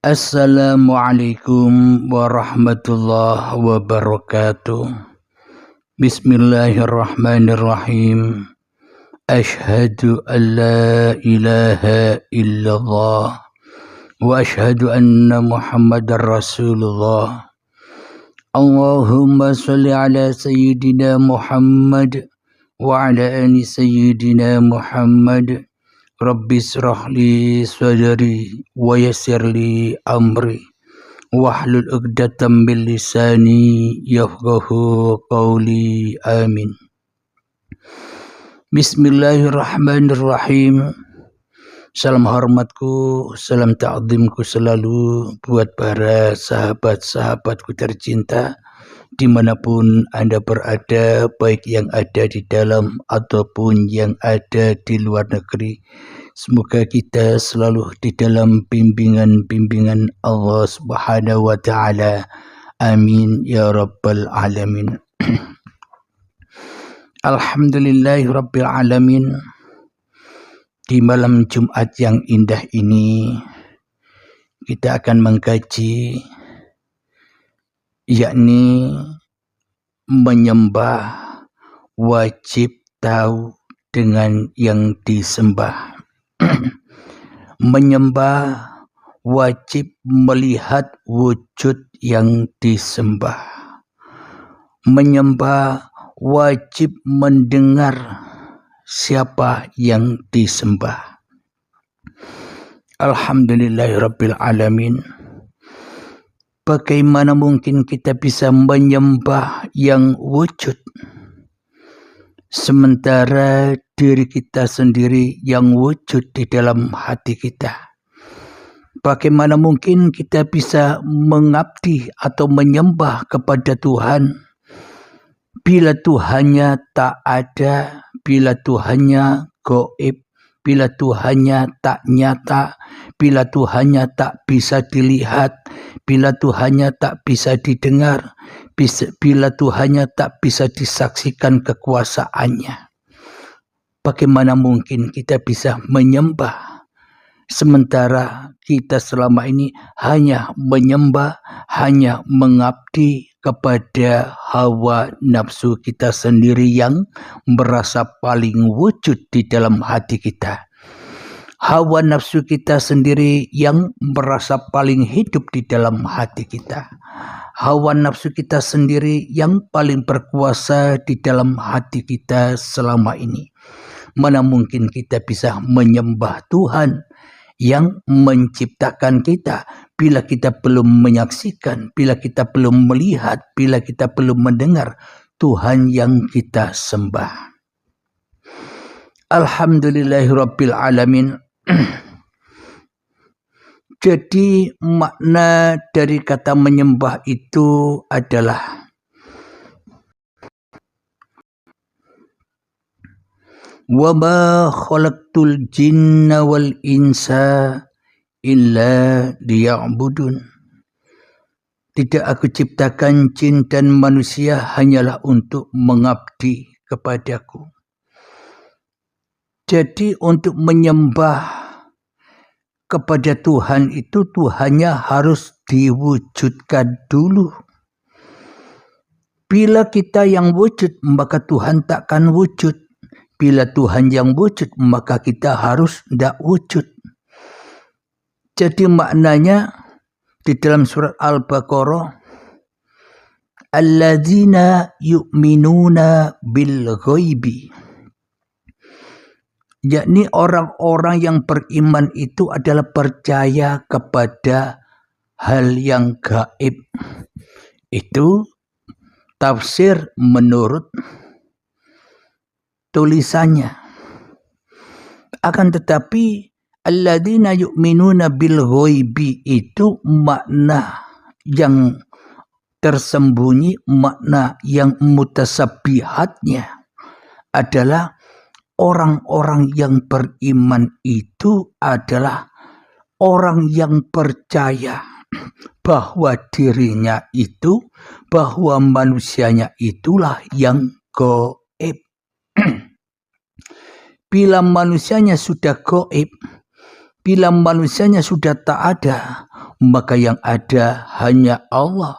Assalamualaikum warahmatullahi wabarakatuh. Bismillahirrahmanirrahim. Ashhadu an la ilaha illallah wa ashhadu anna Muhammadar Rasulullah. Allahumma salli ala sayyidina Muhammad wa ala ali sayyidina Muhammad. Rabbi israh li sadri wa yassir li amri wahlul 'uqdatam min lisani yafqahu qawli. Amin. Bismillahirrahmanirrahim. Salam hormatku, salam ta'zimku selalu buat para sahabat-sahabatku tercinta dimanapun Anda berada, baik yang ada di dalam ataupun yang ada di luar negeri. Semoga kita selalu di dalam bimbingan Allah Subhanahu wa Ta'ala. Amin ya Rabbal Alamin. Alhamdulillahi Rabbil Alamin. Di malam Jumat yang indah ini kita akan mengkaji, yakni menyembah wajib tahu dengan yang disembah. Menyembah wajib melihat wujud yang disembah. Menyembah wajib mendengar siapa yang disembah. Alhamdulillahirabbil alamin. Bagaimana mungkin kita bisa menyembah yang wujud sementara diri kita sendiri yang wujud di dalam hati kita? Bagaimana mungkin kita bisa mengabdi atau menyembah kepada Tuhan bila Tuhannya tak ada, bila Tuhannya gaib, bila Tuhannya tak nyata, bila Tuhannya tak bisa dilihat, bila Tuhannya tak bisa didengar, bila Tuhannya tak bisa disaksikan kekuasaannya? Bagaimana mungkin kita bisa menyembah sementara kita selama ini hanya menyembah, hanya mengabdi kepada hawa nafsu kita sendiri yang merasa paling wujud di dalam hati kita. Hawa nafsu kita sendiri yang merasa paling hidup di dalam hati kita. Hawa nafsu kita sendiri yang paling berkuasa di dalam hati kita selama ini. Mana mungkin kita bisa menyembah Tuhan yang menciptakan kita bila kita belum menyaksikan, bila kita belum melihat, bila kita belum mendengar Tuhan yang kita sembah. Alhamdulillahirabbil alamin. Jadi makna dari kata menyembah itu adalah wa ma khalaqtul jinna wal insa illa liya'budun. Tidak aku ciptakan jin dan manusia hanyalah untuk mengabdi kepadaku. Jadi untuk menyembah kepada Tuhan itu Tuhannya harus diwujudkan dulu. Bila kita yang wujud maka Tuhan takkan wujud. Bila Tuhan yang wujud maka kita harus tidak wujud. Jadi maknanya di dalam surat Al-Baqarah, alladzina yu'minuna bil ghaibi, yakni orang-orang yang beriman itu adalah percaya kepada hal yang gaib. Itu tafsir menurut tulisannya. Akan tetapi alladzina yu'minuna bil ghaibi itu makna yang tersembunyi, makna yang mutasabbihatnya adalah orang-orang yang beriman itu adalah orang yang percaya bahwa dirinya itu, bahwa manusianya itulah yang gaib. Bila manusianya sudah gaib, bila manusianya sudah tak ada, maka yang ada hanya Allah.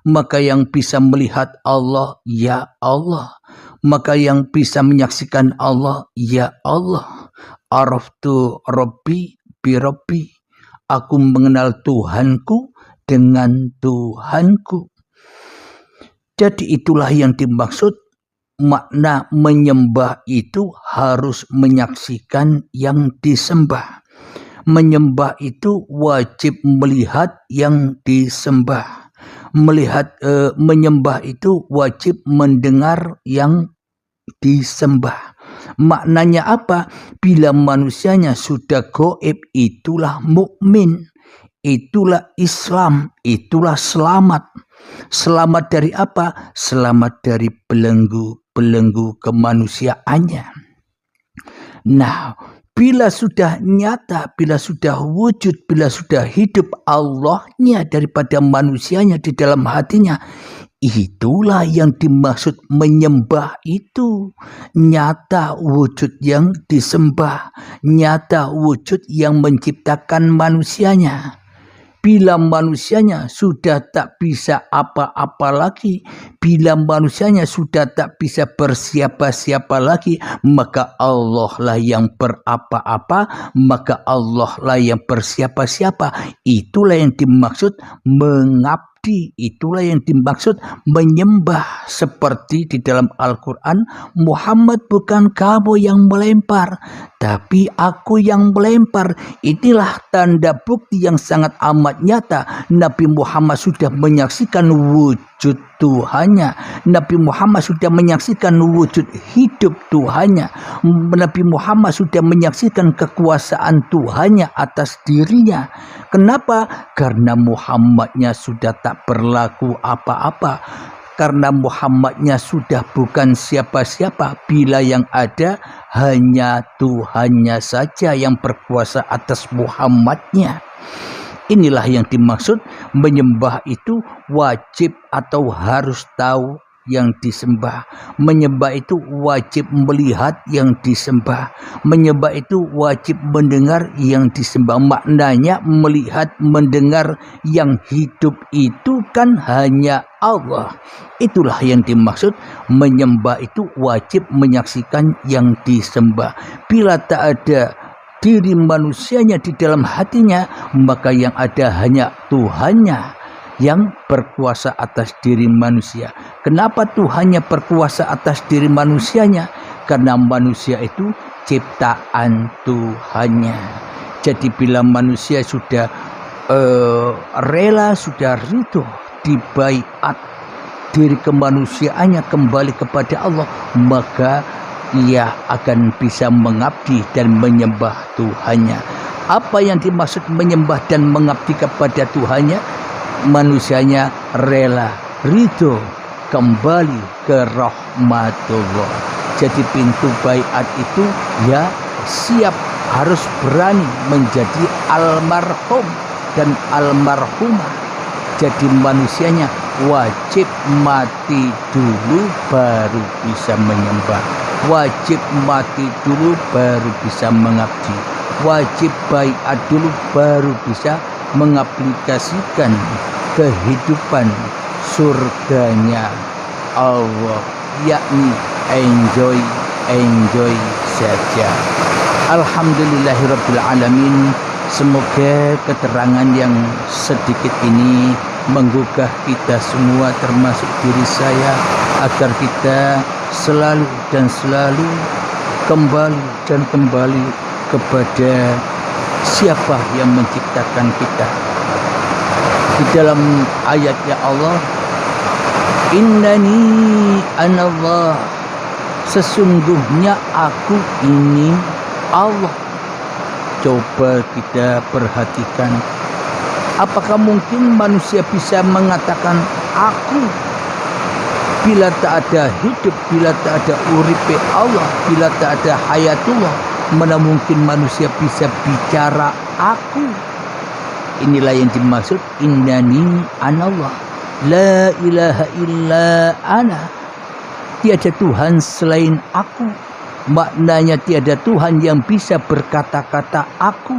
Maka yang bisa melihat Allah, ya Allah. Maka yang bisa menyaksikan Allah, ya Allah. Araftu Rabbi bi Rabbi. Aku mengenal Tuhanku dengan Tuhanku. Jadi itulah yang dimaksud makna menyembah itu harus menyaksikan yang disembah. Menyembah itu wajib melihat yang disembah. Menyembah itu wajib mendengar yang disembah. Maknanya apa? Bila manusianya sudah gaib, itulah mukmin, itulah Islam, itulah selamat. Selamat dari apa? Selamat dari belenggu-belenggu kemanusiaannya. Nah, bila sudah nyata, bila sudah wujud, bila sudah hidup Allahnya daripada manusianya di dalam hatinya, itulah yang dimaksud menyembah itu. Nyata wujud yang disembah, nyata wujud yang menciptakan manusianya. Bila manusianya sudah tak bisa apa-apa lagi, bila manusianya sudah tak bisa bersiapa-siapa lagi, maka Allah lah yang berapa-apa, maka Allah lah yang bersiapa-siapa. Itulah yang dimaksud mengabdi. Itulah yang dimaksud menyembah. Seperti di dalam Al-Quran, Muhammad bukan kamu yang melempar, tapi aku yang melempar. Inilah tanda bukti yang sangat amat nyata. Nabi Muhammad sudah menyaksikan wujud Tuhannya. Nabi Muhammad sudah menyaksikan wujud hidup Tuhannya. Nabi Muhammad sudah menyaksikan kekuasaan Tuhannya atas dirinya. Kenapa? Karena Muhammadnya sudah tak berlaku apa-apa. Karena Muhammadnya sudah bukan siapa-siapa. Bila yang ada hanya Tuhannya saja yang berkuasa atas Muhammadnya. Inilah yang dimaksud menyembah itu wajib atau harus tahu yang disembah. Menyembah itu wajib melihat yang disembah. Menyembah itu wajib mendengar yang disembah. Maknanya melihat, mendengar yang hidup itu kan hanya Allah. Itulah yang dimaksud menyembah itu wajib menyaksikan yang disembah. Bila tak ada diri manusianya di dalam hatinya, maka yang ada hanya Tuhannya yang berkuasa atas diri manusia. Kenapa Tuhannya berkuasa atas diri manusianya? Karena manusia itu ciptaan Tuhannya. Jadi bila manusia sudah rela, sudah ridho, dibaiat diri kemanusiaannya kembali kepada Allah, maka ia akan bisa mengabdi dan menyembah Tuhannya. Apa yang dimaksud menyembah dan mengabdi kepada Tuhannya? Manusianya rela, ridho, kembali ke rahmatullah. Jadi pintu baiat itu ya siap, harus berani menjadi almarhum dan almarhumah. Jadi manusianya wajib mati dulu baru bisa menyembah. Wajib mati dulu baru bisa mengabdi. Wajib baiat dulu baru bisa mengaplikasikan kehidupan surganya Allah, yakni enjoy saja. Alhamdulillahirabbil alamin. Semoga keterangan yang sedikit ini menggugah kita semua, termasuk diri saya, agar kita selalu kembali kepada siapa yang menciptakan kita. Di dalam ayatnya Allah, innani anallah, sesungguhnya aku ini Allah. Coba kita perhatikan, apakah mungkin manusia bisa mengatakan aku bila tak ada hidup, bila tak ada uripe Allah, bila tak ada hayatullah? Mana mungkin manusia bisa bicara aku? Inilah yang dimaksud innani anallah, la ilaha illa ana, tiada Tuhan selain aku. Maknanya tiada Tuhan yang bisa berkata-kata aku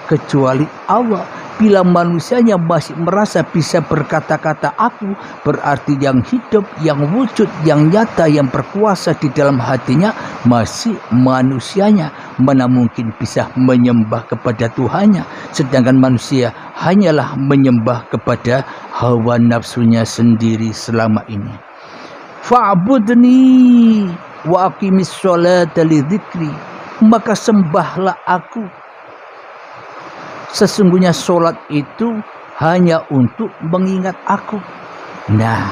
kecuali Allah. bila manusianya masih merasa bisa berkata-kata aku, berarti yang hidup, yang wujud, yang nyata, yang berkuasa di dalam hatinya masih manusianya. Mana mungkin bisa menyembah kepada Tuhannya, sedangkan manusia hanyalah menyembah kepada hawa nafsunya sendiri selama ini. Fa'budni wa aqimis sholata li dzikri, maka sembahlah aku. Sesungguhnya sholat itu hanya untuk mengingat aku. Nah,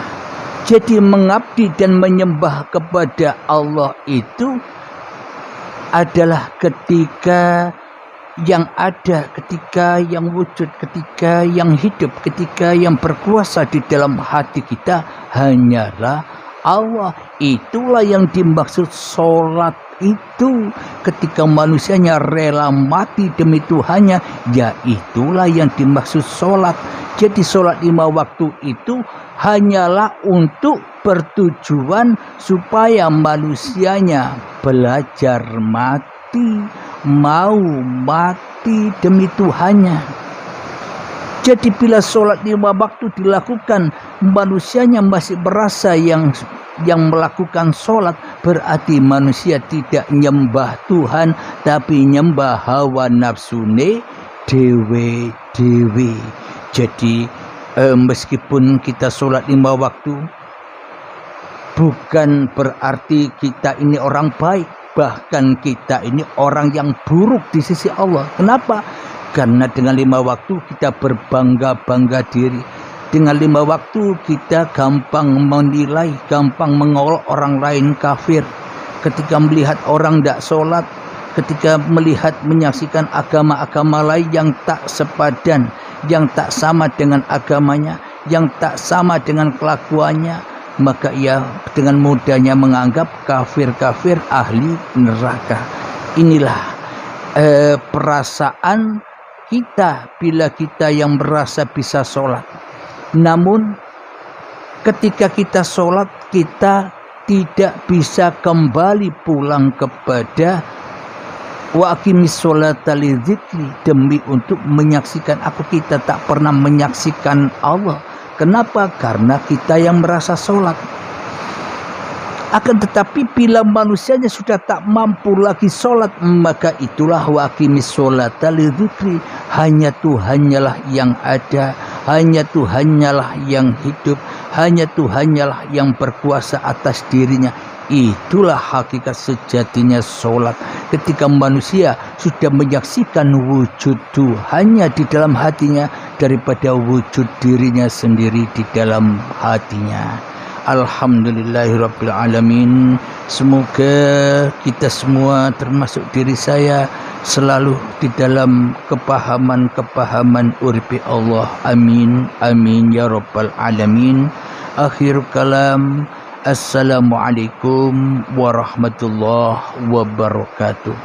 jadi mengabdi dan menyembah kepada Allah itu adalah ketika yang ada, ketika yang wujud, ketika yang hidup, ketika yang berkuasa di dalam hati kita hanyalah Allah. Itulah yang dimaksud sholat itu. Ketika manusianya rela mati demi Tuhannya, ya itulah yang dimaksud sholat. Jadi sholat 5 waktu itu hanyalah untuk bertujuan supaya manusianya belajar mati, mau mati demi Tuhannya. Jadi bila sholat 5 waktu dilakukan, manusianya masih merasa yang melakukan sholat, berarti manusia tidak nyembah Tuhan, tapi nyembah hawa nafsune dewe-dewe. Jadi meskipun kita sholat 5 waktu, bukan berarti kita ini orang baik, bahkan kita ini orang yang buruk di sisi Allah. Kenapa? Karena dengan 5 waktu kita berbangga-bangga diri. Dengan 5 waktu kita gampang menilai, gampang mengolok orang lain kafir. Ketika melihat orang tidak sholat, ketika melihat menyaksikan agama-agama lain yang tak sepadan, yang tak sama dengan agamanya, yang tak sama dengan kelakuannya, maka ia dengan mudahnya menganggap kafir-kafir ahli neraka. Inilah perasaan kita bila kita yang merasa bisa sholat. Namun ketika kita sholat, kita tidak bisa kembali pulang kepada wa aqimis sholata li dzikri, demi untuk menyaksikan aku. Kita tak pernah menyaksikan Allah. Kenapa? Karena kita yang merasa sholat. Akan tetapi bila manusianya sudah tak mampu lagi sholat, maka itulah wa aqimis sholata li dzikri. Hanya Tuhannya yang ada, hanya Tuhannya yang hidup, hanya Tuhannya yang berkuasa atas dirinya. Itulah hakikat sejatinya sholat. Ketika manusia sudah menyaksikan wujud Tuhannya di dalam hatinya daripada wujud dirinya sendiri di dalam hatinya. Alhamdulillahirabbil alamin. Semoga kita semua termasuk diri saya selalu di dalam kepahaman uripi Allah. Amin amin ya rabbal alamin. Akhir kalam. Assalamualaikum warahmatullahi wabarakatuh.